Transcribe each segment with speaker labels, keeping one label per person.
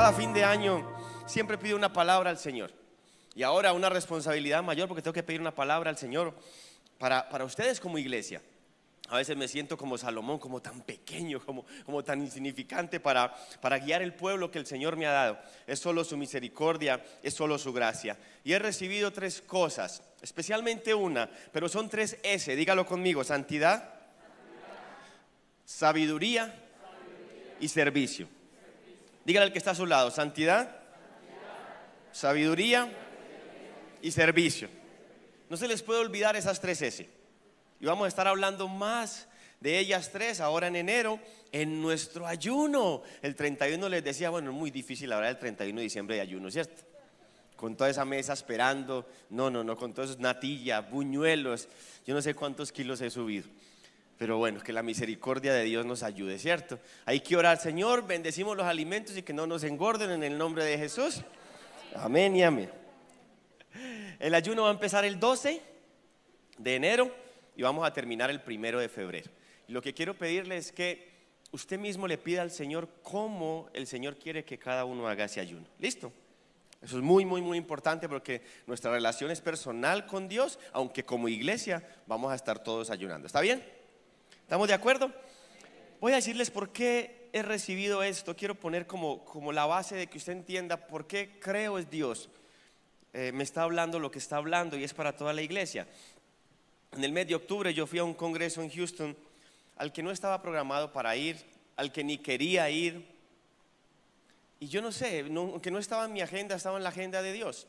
Speaker 1: Cada fin de año siempre pido una palabra al Señor. Y ahora una responsabilidad mayor porque tengo que pedir una palabra al Señor para ustedes como iglesia. A veces me siento como Salomón, como tan pequeño, como tan insignificante para guiar el pueblo que el Señor me ha dado. Es solo su misericordia, es solo su gracia. Y he recibido tres cosas, especialmente una, pero son tres S, dígalo conmigo: santidad, sabiduría y servicio. Dígale al que está a su lado: santidad, sabiduría y servicio. No se les puede olvidar esas tres S. Y vamos a estar hablando más de ellas tres ahora en enero, en nuestro ayuno. El 31 les decía, bueno, es muy difícil hablar del 31 de diciembre de ayuno, ¿cierto? Con toda esa mesa esperando, no, con todos esos natillas, buñuelos, yo no sé cuántos kilos he subido. Pero bueno, que la misericordia de Dios nos ayude, ¿cierto? Hay que orar: Señor, bendecimos los alimentos y que no nos engorden en el nombre de Jesús. Amén y amén. El ayuno va a empezar el 12 de enero y vamos a terminar el 1 de febrero. Y lo que quiero pedirle es que usted mismo le pida al Señor cómo el Señor quiere que cada uno haga ese ayuno. ¿Listo? Eso es muy importante porque nuestra relación es personal con Dios, aunque como iglesia vamos a estar todos ayunando. ¿Está bien? ¿Estamos de acuerdo? Voy a decirles por qué he recibido esto. Quiero poner como la base de que usted entienda por qué creo es Dios. Me está hablando lo que está hablando y es para toda la iglesia. En el mes de octubre yo fui a un congreso en Houston al que no estaba programado para ir, al que ni quería ir. Y yo no sé, aunque no estaba en mi agenda, estaba en la agenda de Dios.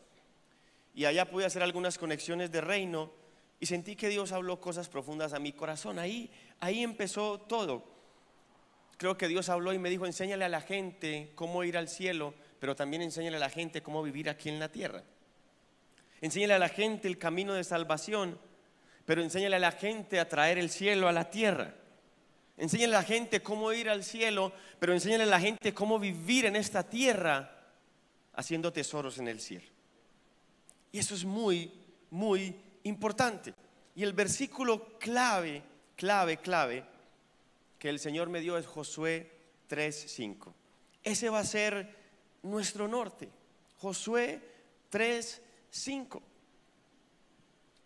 Speaker 1: Y allá pude hacer algunas conexiones de reino y sentí que Dios habló cosas profundas a mi corazón. Ahí empezó todo. Creo que Dios habló y me dijo: enséñale a la gente cómo ir al cielo, pero también enséñale a la gente cómo vivir aquí en la tierra. Enséñale a la gente el camino de salvación, pero enséñale a la gente a traer el cielo a la tierra. Enséñale a la gente cómo ir al cielo, pero enséñale a la gente cómo vivir en esta tierra haciendo tesoros en el cielo. Y eso es muy importante. Y el versículo clave que el Señor me dio es Josué 3:5. Ese va a ser nuestro norte. Josué 3:5.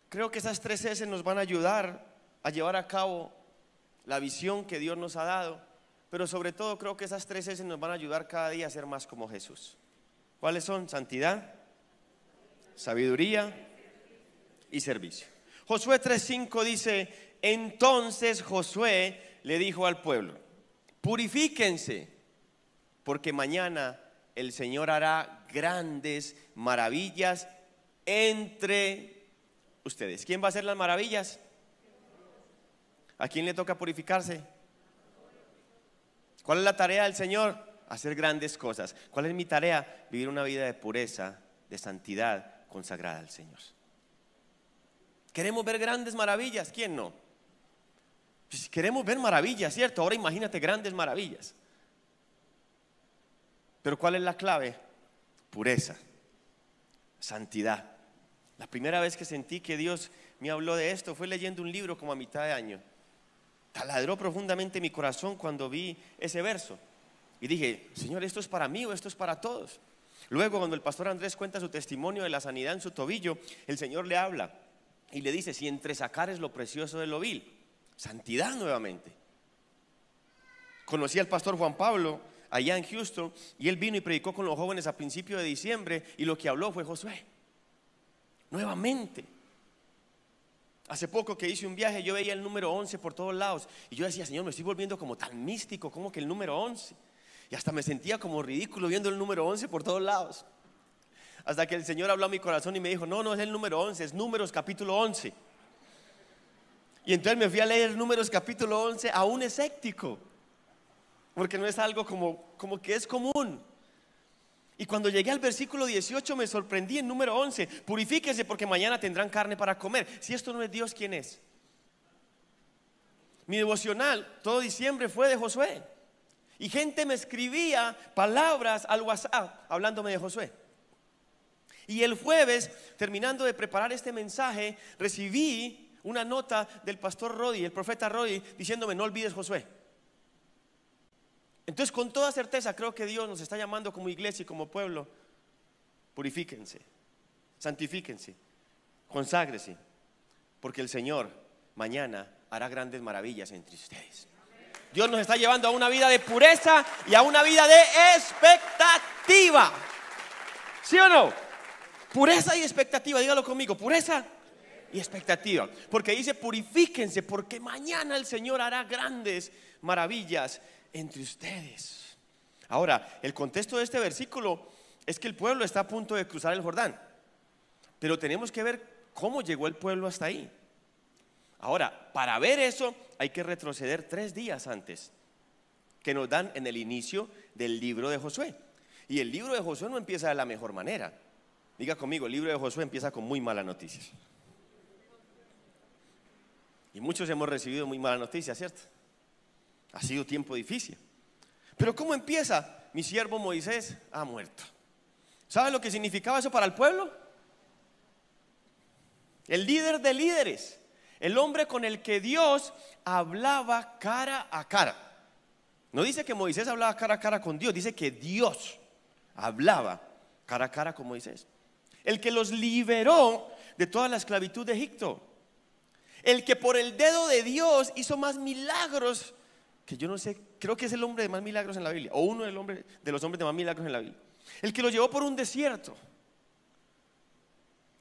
Speaker 1: Creo que esas tres S nos van a ayudar a llevar a cabo la visión que Dios nos ha dado, pero sobre todo creo que esas tres S nos van a ayudar cada día a ser más como Jesús. ¿Cuáles son? Santidad, sabiduría y servicio. Josué 3:5 dice: entonces Josué le dijo al pueblo: purifíquense, porque mañana el Señor hará grandes maravillas entre ustedes. ¿Quién va a hacer las maravillas? ¿A quién le toca purificarse? ¿Cuál es la tarea del Señor? Hacer grandes cosas. ¿Cuál es mi tarea? Vivir una vida de pureza, de santidad, consagrada al Señor. ¿Queremos ver grandes maravillas? ¿Quién no? Pues queremos ver maravillas, ¿cierto? Ahora imagínate grandes maravillas. Pero ¿cuál es la clave? Pureza, santidad. La primera vez que sentí que Dios me habló de esto fue leyendo un libro como a mitad de año. Taladró profundamente mi corazón cuando vi ese verso. Y dije: Señor, ¿esto es para mí o esto es para todos? Luego, cuando el pastor Andrés cuenta su testimonio de la sanidad en su tobillo, el Señor le habla y le dice: si entresacares lo precioso de lo vil, santidad nuevamente. Conocí al pastor Juan Pablo allá en Houston y él vino y predicó con los jóvenes a principios de diciembre y lo que habló fue Josué. Nuevamente. Hace poco que hice un viaje, yo veía el número 11 por todos lados y yo decía: Señor, me estoy volviendo como tan místico, como que el número 11. Y hasta me sentía como ridículo viendo el número 11 por todos lados. Hasta que el Señor habló a mi corazón y me dijo: no es el número 11, es Números capítulo 11. Y entonces me fui a leer Números capítulo 11 aún escéptico, porque no es algo como que es común. Y cuando llegué al versículo 18 me sorprendí en número 11: purifíquense porque mañana tendrán carne para comer. Si esto no es Dios, ¿quién es? Mi devocional todo diciembre fue de Josué. Y gente me escribía palabras al WhatsApp hablándome de Josué. Y el jueves, terminando de preparar este mensaje, recibí una nota del pastor Roddy, el profeta Roddy, diciéndome: no olvides Josué. Entonces, con toda certeza, creo que Dios nos está llamando como iglesia y como pueblo: purifíquense, santifíquense, conságrese, porque el Señor mañana hará grandes maravillas entre ustedes. Dios nos está llevando a una vida de pureza y a una vida de expectativa. ¿Sí o no? Pureza y expectativa, dígalo conmigo: pureza y expectativa. Porque dice: purifíquense, porque mañana el Señor hará grandes maravillas entre ustedes. Ahora, el contexto de este versículo es que el pueblo está a punto de cruzar el Jordán, pero tenemos que ver cómo llegó el pueblo hasta ahí. Ahora, para ver eso hay que retroceder 3 días antes, que nos dan en el inicio del libro de Josué. Y el libro de Josué no empieza de la mejor manera. Diga conmigo: el libro de Josué empieza con muy malas noticias. Y muchos hemos recibido muy malas noticias, ¿cierto? Ha sido tiempo difícil. Pero ¿cómo empieza? Mi siervo Moisés ha muerto. ¿Sabe lo que significaba eso para el pueblo? El líder de líderes, el hombre con el que Dios hablaba cara a cara. No dice que Moisés hablaba cara a cara con Dios, dice que Dios hablaba cara a cara con Moisés. El que los liberó de toda la esclavitud de Egipto. El que por el dedo de Dios hizo más milagros, que yo no sé, creo que es el hombre de más milagros en la Biblia, o uno de los hombres de más milagros en la Biblia. El que lo llevó por un desierto.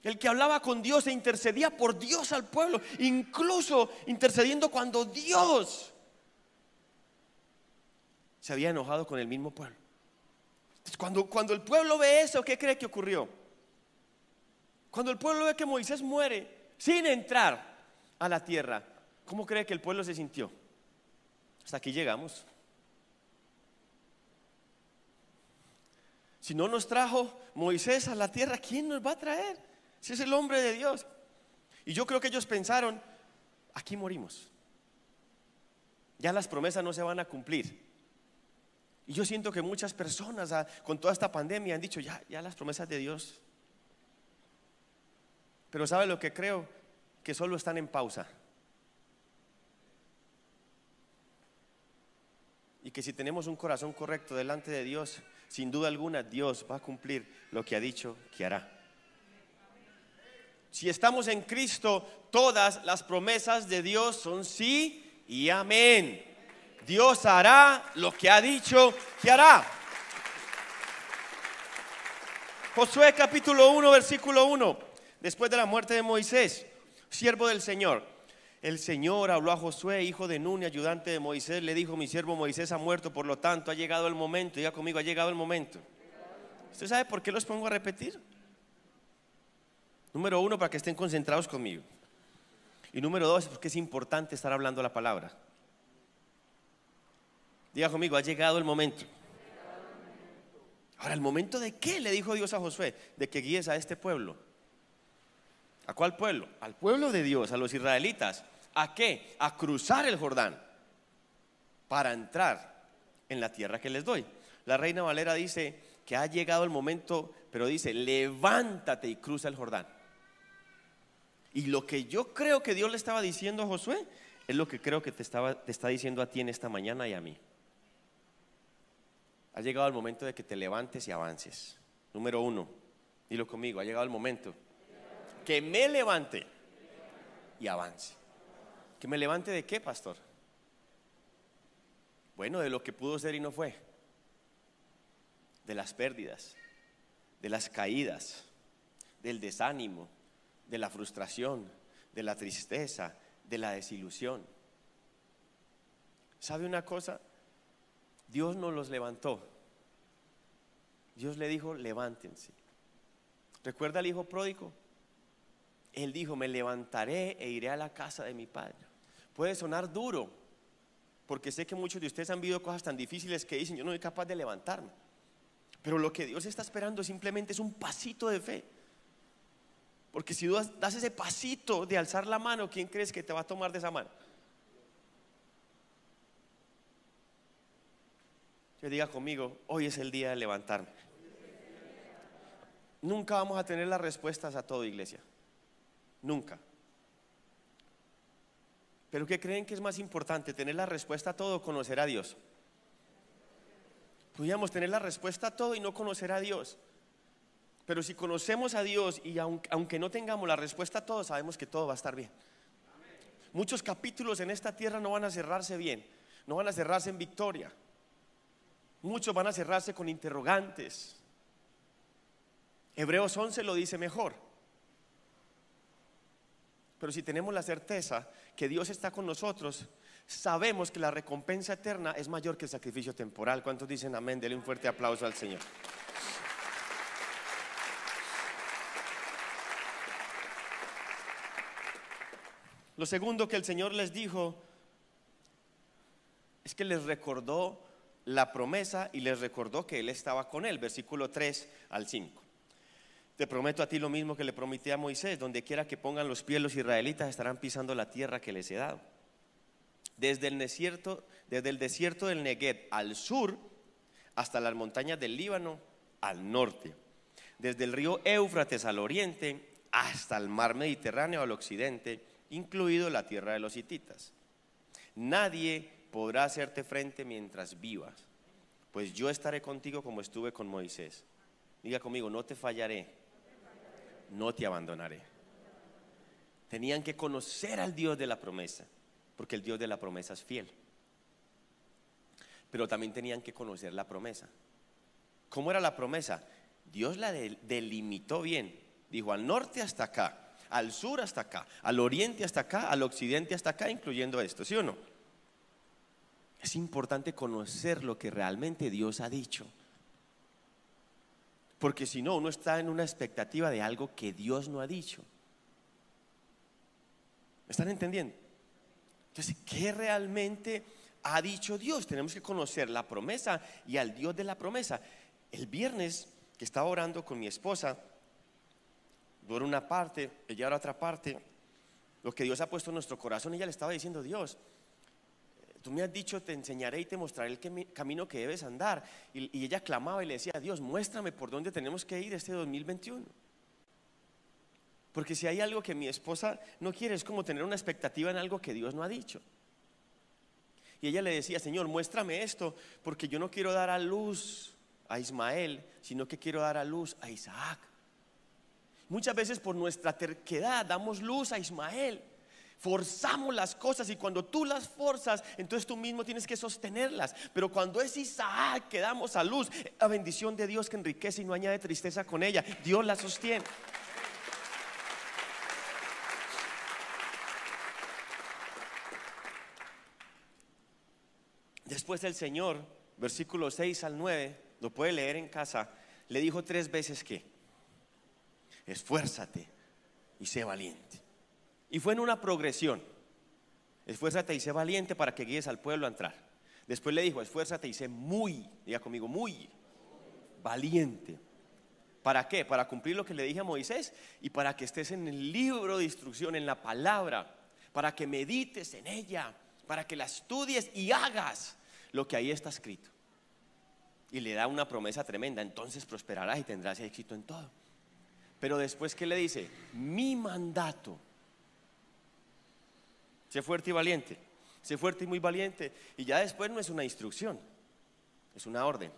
Speaker 1: El que hablaba con Dios e intercedía por Dios al pueblo, incluso intercediendo cuando Dios se había enojado con el mismo pueblo. Entonces, cuando el pueblo ve eso, ¿qué cree que ocurrió? Cuando el pueblo ve que Moisés muere sin entrar a la tierra, ¿cómo cree que el pueblo se sintió? Hasta aquí llegamos. Si no nos trajo Moisés a la tierra, ¿quién nos va a traer? Si es el hombre de Dios. Y yo creo que ellos pensaron: aquí morimos, ya las promesas no se van a cumplir. Y yo siento que muchas personas con toda esta pandemia han dicho: ya las promesas de Dios. Pero ¿sabe lo que creo? Que solo están en pausa. Y que si tenemos un corazón correcto delante de Dios, sin duda alguna Dios va a cumplir lo que ha dicho que hará. Si estamos en Cristo, todas las promesas de Dios son sí y amén. Dios hará lo que ha dicho que hará. Josué capítulo 1 versículo 1. Después de la muerte de Moisés, siervo del Señor, el Señor habló a Josué, hijo de Nun, ayudante de Moisés. Le dijo: mi siervo Moisés ha muerto, por lo tanto ha llegado el momento. Diga conmigo: ha llegado el momento. ¿Usted sabe por qué los pongo a repetir? Número 1, para que estén concentrados conmigo. Y número 2, porque es importante estar hablando la palabra. Diga conmigo: ha llegado el momento. Ahora, ¿el momento de qué? Le dijo Dios a Josué: de que guíes a este pueblo. ¿A cuál pueblo? Al pueblo de Dios, a los israelitas. ¿A qué? A cruzar el Jordán para entrar en la tierra que les doy. La Reina Valera dice que ha llegado el momento, pero dice: levántate y cruza el Jordán. Y lo que yo creo que Dios le estaba diciendo a Josué es lo que creo que te está diciendo a ti en esta mañana y a mí. Ha llegado el momento de que te levantes y avances. Número 1, dilo conmigo: ha llegado el momento que me levante y avance. ¿Que me levante de qué, pastor? Bueno, de lo que pudo ser y no fue, de las pérdidas, de las caídas, del desánimo, de la frustración, de la tristeza, de la desilusión. ¿Sabe una cosa? Dios nos los levantó. Dios le dijo: levántense. ¿Recuerda al hijo pródigo? Él dijo: me levantaré e iré a la casa de mi padre. Puede sonar duro, porque sé que muchos de ustedes han vivido cosas tan difíciles que dicen: yo no soy capaz de levantarme. Pero lo que Dios está esperando simplemente es un pasito de fe. Porque si tú das ese pasito de alzar la mano, ¿quién crees que te va a tomar de esa mano? Que diga conmigo: hoy es el día de levantarme. Nunca vamos a tener las respuestas a todo, iglesia. Nunca. Pero ¿qué creen que es más importante? ¿Tener la respuesta a todo o conocer a Dios? Podríamos tener la respuesta a todo y no conocer a Dios. Pero si conocemos a Dios y aunque no tengamos la respuesta a todo, sabemos que todo va a estar bien. Muchos capítulos en esta tierra no van a cerrarse bien, no van a cerrarse en victoria. Muchos van a cerrarse con interrogantes. Hebreos 11 lo dice mejor. Pero si tenemos la certeza que Dios está con nosotros, sabemos que la recompensa eterna es mayor que el sacrificio temporal. ¿Cuántos dicen amén? Denle un fuerte aplauso al Señor. Lo segundo que el Señor les dijo es que les recordó la promesa y les recordó que Él estaba con él. Versículo 3 al 5. Te prometo a ti lo mismo que le prometí a Moisés: donde quiera que pongan los pies los israelitas estarán pisando la tierra que les he dado. Desde el desierto del Negev al sur hasta las montañas del Líbano al norte, desde el río Éufrates al oriente hasta el mar Mediterráneo al occidente, incluido la tierra de los hititas. Nadie podrá hacerte frente mientras vivas, pues yo estaré contigo como estuve con Moisés. Diga conmigo: no te fallaré, no te abandonaré. Tenían que conocer al Dios de la promesa, porque el Dios de la promesa es fiel. Pero también tenían que conocer la promesa. ¿Cómo era la promesa? Dios la delimitó bien. Dijo: al norte hasta acá, al sur hasta acá, al oriente hasta acá, al occidente hasta acá, incluyendo esto, ¿sí o no? Es importante conocer lo que realmente Dios ha dicho, porque si no, uno está en una expectativa de algo que Dios no ha dicho. ¿Me están entendiendo? Entonces, ¿qué realmente ha dicho Dios? Tenemos que conocer la promesa y al Dios de la promesa. El viernes que estaba orando con mi esposa, yo era una parte, ella era otra parte. Lo que Dios ha puesto en nuestro corazón, ella le estaba diciendo: Dios, tú me has dicho, te enseñaré y te mostraré el camino que debes andar. Y ella clamaba y le decía: Dios, muéstrame por dónde tenemos que ir este 2021. Porque si hay algo que mi esposa no quiere, es como tener una expectativa en algo que Dios no ha dicho. Y ella le decía: Señor, muéstrame esto, porque yo no quiero dar a luz a Ismael, sino que quiero dar a luz a Isaac. Muchas veces por nuestra terquedad damos luz a Ismael, forzamos las cosas, y cuando tú las forzas, entonces tú mismo tienes que sostenerlas. Pero cuando es Isaac que damos a luz, la bendición de Dios que enriquece y no añade tristeza con ella, Dios la sostiene. Después el Señor, versículos 6 al 9, lo puede leer en casa, le dijo 3 veces que: esfuérzate y sé valiente. Y fue en una progresión: esfuérzate y sé valiente para que guíes al pueblo a entrar. Después le dijo: esfuérzate y sé muy, diga conmigo, muy valiente. ¿Para qué? Para cumplir lo que le dije a Moisés y para que estés en el libro de instrucción, en la palabra, para que medites en ella, para que la estudies y hagas lo que ahí está escrito. Y le da una promesa tremenda: entonces prosperarás y tendrás éxito en todo. Pero después, ¿qué le dice? Mi mandato: sé fuerte y valiente, sé fuerte y muy valiente. Y ya después no es una instrucción, es una orden.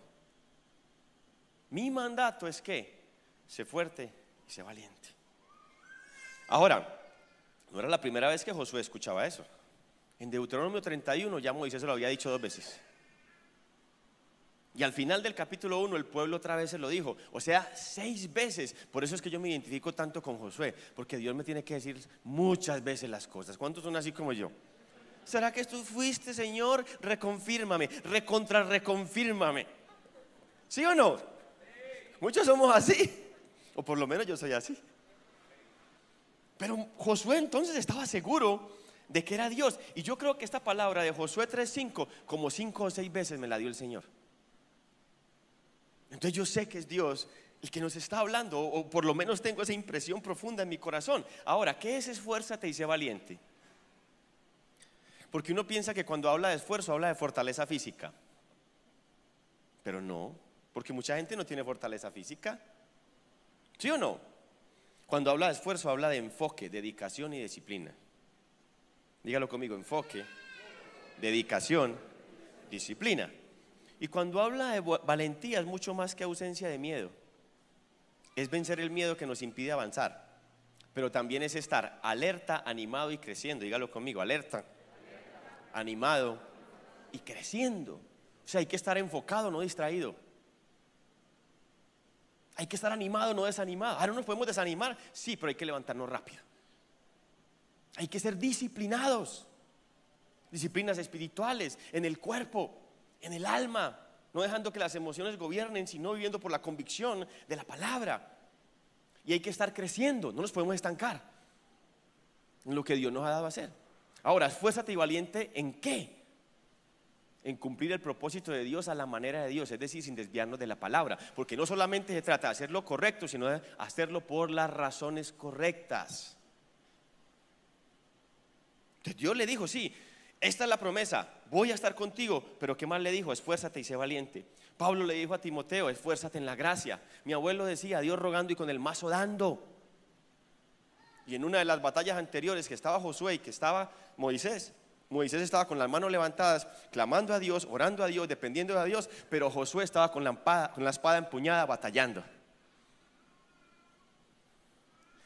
Speaker 1: Mi mandato es que sé fuerte y sé valiente. Ahora, no era la primera vez que Josué escuchaba eso. En Deuteronomio 31 ya Moisés se lo había dicho 2 veces. Y al final del capítulo 1 el pueblo otra vez se lo dijo, o sea, 6 veces. Por eso es que yo me identifico tanto con Josué, porque Dios me tiene que decir muchas veces las cosas. ¿Cuántos son así como yo? ¿Será que tú fuiste, Señor? Reconfírmame, reconfírmame. ¿Sí o no? Muchos somos así, o por lo menos yo soy así. Pero Josué entonces estaba seguro de que era Dios. Y yo creo que esta palabra de Josué 3:5 como 5 o 6 veces me la dio el Señor. Entonces yo sé que es Dios el que nos está hablando, o por lo menos tengo esa impresión profunda en mi corazón. Ahora, ¿qué es esfuérzate y sé valiente? Porque uno piensa que cuando habla de esfuerzo habla de fortaleza física, pero no, porque mucha gente no tiene fortaleza física. ¿Sí o no? Cuando habla de esfuerzo habla de enfoque, dedicación y disciplina. Dígalo conmigo: enfoque, dedicación, disciplina. Y cuando habla de valentía es mucho más que ausencia de miedo. Es vencer el miedo que nos impide avanzar. Pero también es estar alerta, animado y creciendo. Dígalo conmigo, alerta, animado y creciendo. O sea, hay que estar enfocado, no distraído. Hay que estar animado, no desanimado. No nos podemos desanimar, sí, pero hay que levantarnos rápido. Hay que ser disciplinados. Disciplinas espirituales, en el cuerpo, en el alma. No dejando que las emociones gobiernen, sino viviendo por la convicción de la palabra. Y hay que estar creciendo, no nos podemos estancar en lo que Dios nos ha dado a hacer. Ahora, esfuérzate y valiente ¿en qué? En cumplir el propósito de Dios a la manera de Dios, es decir, sin desviarnos de la palabra. Porque no solamente se trata de hacer lo correcto, sino de hacerlo por las razones correctas. Entonces Dios le dijo, sí, esta es la promesa, voy a estar contigo. Pero ¿qué más le dijo? Esfuérzate y sé valiente. Pablo le dijo a Timoteo, esfuérzate en la gracia. Mi abuelo decía, Dios rogando y con el mazo dando. Y en una de las batallas anteriores que estaba Josué y que estaba Moisés estaba con las manos levantadas, clamando a Dios, orando a Dios, dependiendo de Dios. Pero Josué estaba con la espada empuñada, batallando.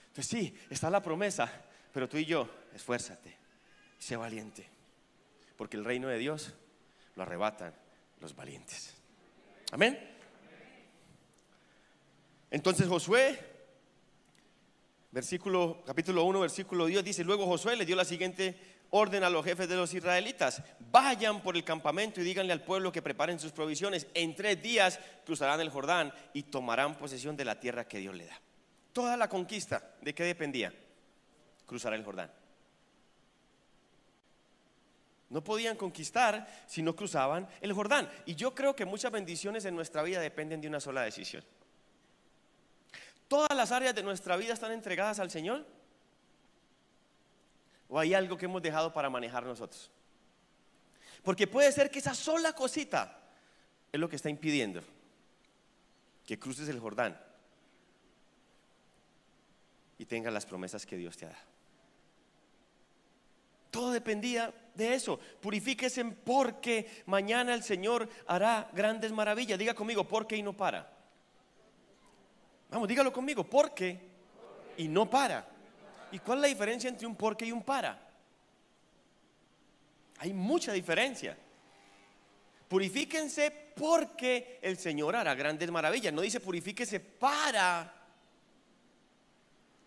Speaker 1: Entonces sí, está la promesa, pero tú y yo, esfuérzate, sé valiente. Porque el reino de Dios lo arrebatan los valientes. Amén. Entonces Josué, capítulo 1, versículo 10 dice: luego Josué le dio la siguiente orden a los jefes de los israelitas: vayan por el campamento y díganle al pueblo que preparen sus provisiones. En 3 días cruzarán el Jordán y tomarán posesión de la tierra que Dios le da. Toda la conquista, ¿de qué dependía? Cruzar el Jordán. No podían conquistar si no cruzaban el Jordán. Y yo creo que muchas bendiciones en nuestra vida dependen de una sola decisión. ¿Todas las áreas de nuestra vida están entregadas al Señor? ¿O hay algo que hemos dejado para manejar nosotros? Porque puede ser que esa sola cosita es lo que está impidiendo que cruces el Jordán y tengas las promesas que Dios te ha dado. Todo dependía de eso. Purifíquese porque mañana el Señor hará grandes maravillas. Diga conmigo, porque y no para. Vamos, dígalo conmigo, porque y no para. ¿Y cuál es la diferencia entre un porque y un para? Hay mucha diferencia. Purifíquense porque el Señor hará grandes maravillas. No dice purifíquese para.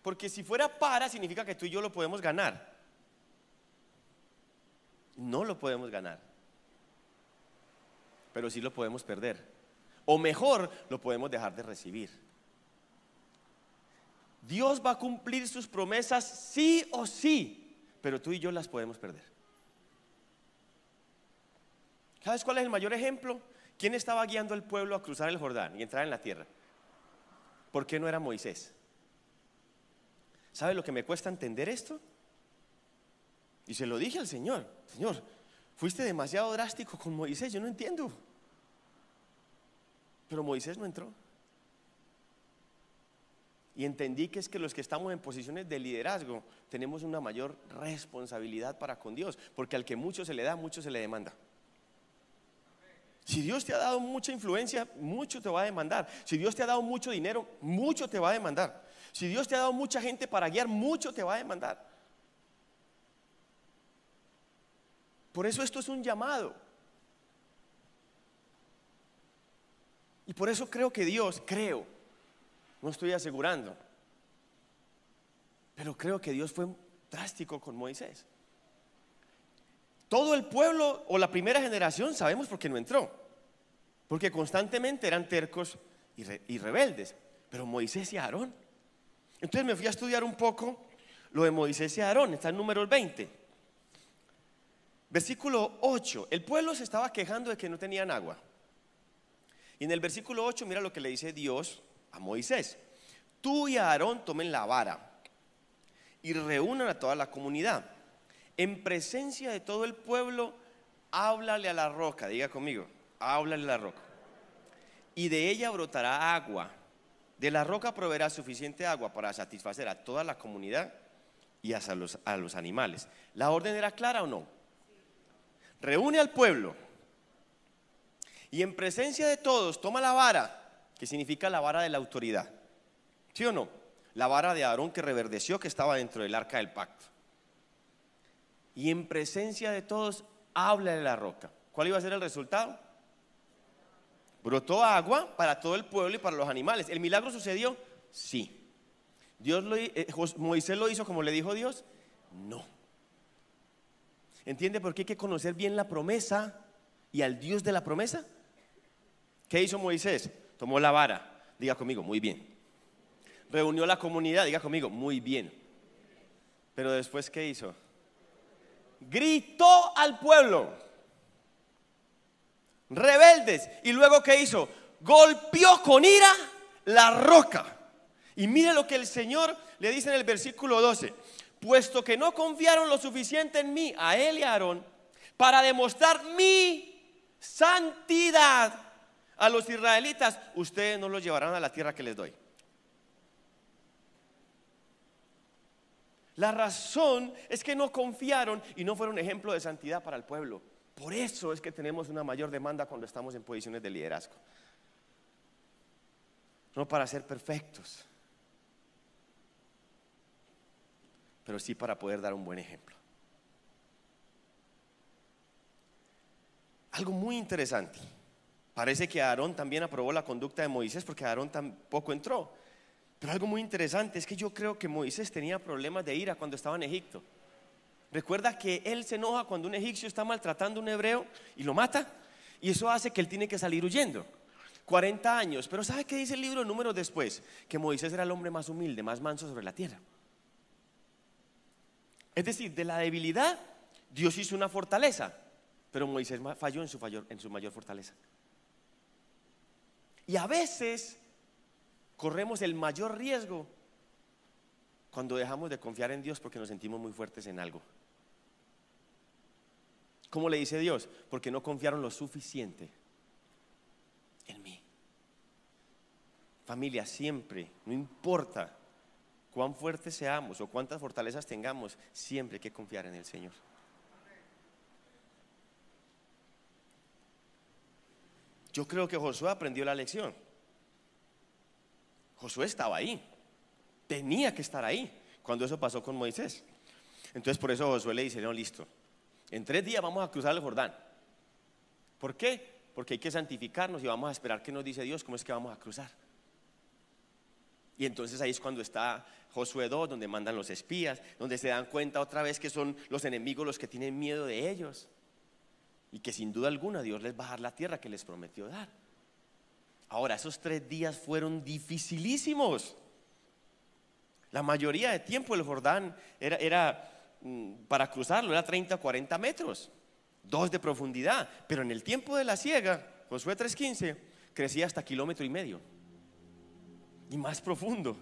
Speaker 1: Porque si fuera para, significa que tú y yo lo podemos ganar. No lo podemos ganar, pero sí lo podemos perder. O mejor, lo podemos dejar de recibir. Dios va a cumplir sus promesas sí o sí, pero tú y yo las podemos perder. ¿Sabes cuál es el mayor ejemplo? ¿Quién estaba guiando al pueblo a cruzar el Jordán y entrar en la tierra? ¿Por qué no era Moisés? ¿Sabe lo que me cuesta entender esto? Y se lo dije al Señor: Señor, fuiste demasiado drástico con Moisés, yo no entiendo. Pero Moisés no entró. Y entendí que es que los que estamos en posiciones de liderazgo tenemos una mayor responsabilidad para con Dios, porque al que mucho se le da, mucho se le demanda. Si Dios te ha dado mucha influencia, mucho te va a demandar. Si Dios te ha dado mucho dinero, mucho te va a demandar. Si Dios te ha dado mucha gente para guiar, mucho te va a demandar. Por eso esto es un llamado. Y por eso creo que Dios, no estoy asegurando, pero creo que Dios fue drástico con Moisés. Todo el pueblo o la primera generación sabemos por qué no entró, porque constantemente eran tercos y rebeldes. Pero Moisés y Aarón. Entonces me fui a estudiar un poco lo de Moisés y Aarón. Está en Números 20. Versículo 8, el pueblo se estaba quejando de que no tenían agua. Y en el versículo 8 mira lo que le dice Dios a Moisés: tú y Aarón tomen la vara y reúnan a toda la comunidad. En presencia de todo el pueblo, háblale a la roca. Diga conmigo, háblale a la roca. Y de ella brotará agua. De la roca proveerá suficiente agua para satisfacer a toda la comunidad y a los animales. ¿La orden era clara o no? Reúne al pueblo y en presencia de todos toma la vara, que significa la vara de la autoridad. ¿Sí o no? La vara de Aarón que reverdeció, que estaba dentro del arca del pacto. Y en presencia de todos habla de la roca. ¿Cuál iba a ser el resultado? Brotó agua para todo el pueblo y para los animales. ¿El milagro sucedió? Sí. ¿Moisés lo hizo como le dijo Dios? No. ¿Entiende por qué hay que conocer bien la promesa y al Dios de la promesa? ¿Qué hizo Moisés? Tomó la vara, diga conmigo, muy bien. Reunió la comunidad, diga conmigo, muy bien. Pero después, ¿qué hizo? Gritó al pueblo, rebeldes. Y luego, ¿qué hizo? Golpeó con ira la roca. Y mire lo que el Señor le dice en el versículo 12: puesto que no confiaron lo suficiente en mí, a él y a Aarón, para demostrar mi santidad a los israelitas, ustedes no los llevarán a la tierra que les doy. La razón es que no confiaron y no fueron ejemplo de santidad para el pueblo. Por eso es que tenemos una mayor demanda cuando estamos en posiciones de liderazgo. No para ser perfectos, pero sí para poder dar un buen ejemplo. Algo muy interesante. Parece que Aarón también aprobó la conducta de Moisés, porque Aarón tampoco entró. Pero algo muy interesante es que yo creo que Moisés tenía problemas de ira cuando estaba en Egipto. Recuerda que él se enoja cuando un egipcio está maltratando a un hebreo y lo mata, y eso hace que él tiene que salir huyendo. 40 años. Pero ¿sabe qué dice el libro de Números después? Que Moisés era el hombre más humilde, más manso sobre la tierra. Es decir, de la debilidad Dios hizo una fortaleza, pero Moisés falló en su mayor fortaleza. Y a veces corremos el mayor riesgo cuando dejamos de confiar en Dios porque nos sentimos muy fuertes en algo. ¿Cómo le dice Dios? Porque no confiaron lo suficiente en mí. Familia, siempre, no importa cuán fuertes seamos o cuántas fortalezas tengamos, siempre hay que confiar en el Señor. Yo creo que Josué aprendió la lección. Josué estaba ahí, tenía que estar ahí cuando eso pasó con Moisés. Entonces por eso Josué le dice: no, listo, en 3 días vamos a cruzar el Jordán. ¿Por qué? Porque hay que santificarnos y vamos a esperar qué nos dice Dios, cómo es que vamos a cruzar. Y entonces ahí es cuando está Josué 2, donde mandan los espías, donde se dan cuenta otra vez que son los enemigos los que tienen miedo de ellos, y que sin duda alguna Dios les va a dar la tierra que les prometió dar. Ahora, esos 3 días fueron dificilísimos. La mayoría de tiempo el Jordán era para cruzarlo, era 30 o 40 metros, 2 de profundidad. Pero en el tiempo de la siega, Josué 3:15, crecía hasta 1,5 kilómetros y más profundo.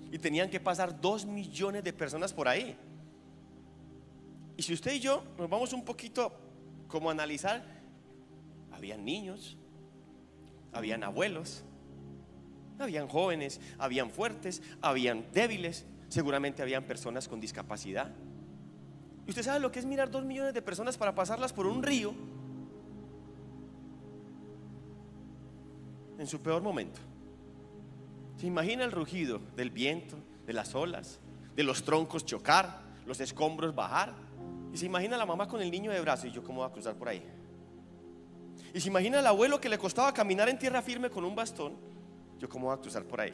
Speaker 1: Y tenían que pasar 2 millones de personas por ahí. Y si usted y yo nos vamos un poquito como a analizar, habían niños, habían abuelos, habían jóvenes, habían fuertes, habían débiles, seguramente habían personas con discapacidad. ¿Y usted sabe lo que es mirar 2 millones de personas para pasarlas por un río en su peor momento? ¿Se imagina el rugido del viento, de las olas, de los troncos chocar, los escombros bajar? Y se imagina la mamá con el niño de brazo: ¿y yo cómo voy a cruzar por ahí? Y se imagina el abuelo que le costaba caminar en tierra firme con un bastón: ¿yo cómo voy a cruzar por ahí?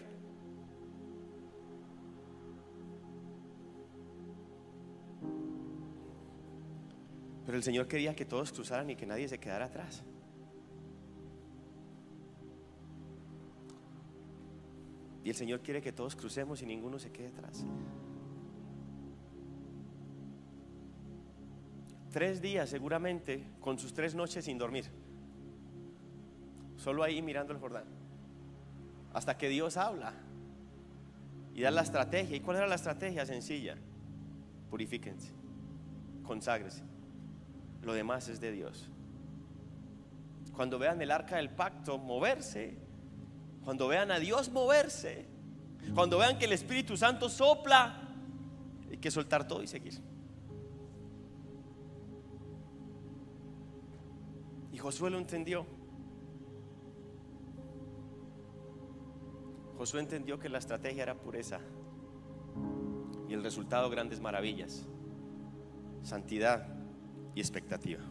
Speaker 1: Pero el Señor quería que todos cruzaran y que nadie se quedara atrás. Y el Señor quiere que todos crucemos y ninguno se quede atrás. 3 días seguramente, con sus 3 noches sin dormir, solo ahí mirando el Jordán, hasta que Dios habla y da la estrategia. ¿Y cuál era la estrategia? Sencilla: purifíquense, conságrense, lo demás es de Dios. Cuando vean el arca del pacto moverse, cuando vean a Dios moverse, cuando vean que el Espíritu Santo sopla, hay que soltar todo y seguir. Y Josué lo entendió. Josué entendió que la estrategia era pureza y el resultado grandes maravillas, santidad y expectativa.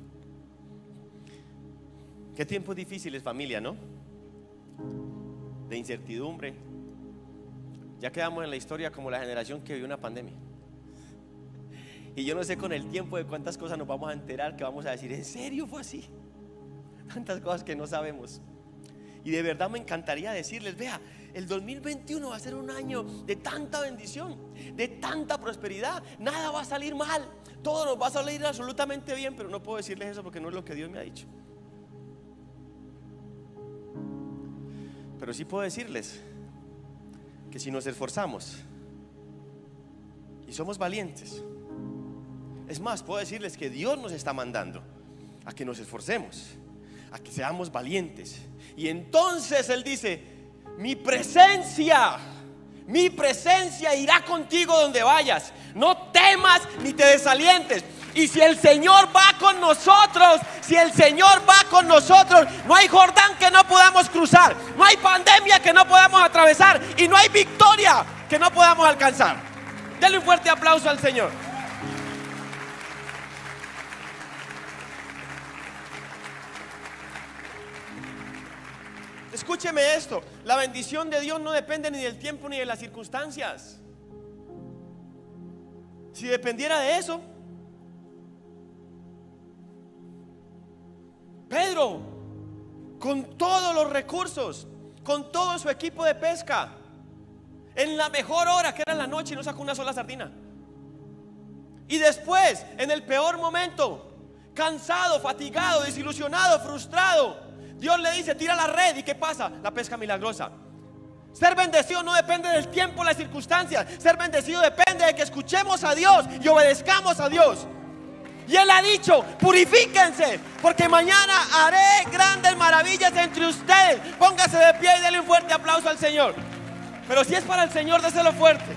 Speaker 1: Qué tiempos difíciles, familia, ¿no? De incertidumbre. Ya quedamos en la historia como la generación que vivió una pandemia. Y yo no sé con el tiempo de cuántas cosas nos vamos a enterar, que vamos a decir, ¿en serio fue así? Tantas cosas que no sabemos. Y de verdad me encantaría decirles, vea, el 2021 va a ser un año de tanta bendición, de tanta prosperidad. Nada va a salir mal, todo nos va a salir absolutamente bien. Pero no puedo decirles eso porque no es lo que Dios me ha dicho. Pero sí puedo decirles que si nos esforzamos y somos valientes, es más, puedo decirles que Dios nos está mandando a que nos esforcemos, a que seamos valientes. Y entonces Él dice: mi presencia irá contigo donde vayas. No temas ni te desalientes. Y si el Señor va con nosotros, no hay Jordán que no podamos cruzar, no hay pandemia que no podamos atravesar, y no hay victoria que no podamos alcanzar. Denle un fuerte aplauso al Señor. Escúcheme esto: la bendición de Dios no depende ni del tiempo ni de las circunstancias. Si dependiera de eso, Pedro, con todos los recursos, con todo su equipo de pesca, en la mejor hora, que era la noche, no sacó una sola sardina. Y después, en el peor momento, cansado, fatigado, desilusionado, frustrado, Dios le dice: tira la red. ¿Y qué pasa? La pesca milagrosa. Ser bendecido no depende del tiempo, las circunstancias. Ser bendecido depende de que escuchemos a Dios y obedezcamos a Dios. Y Él ha dicho: purifíquense, porque mañana haré grandes maravillas entre ustedes. Póngase de pie y denle un fuerte aplauso al Señor. Pero si es para el Señor, déselo fuerte.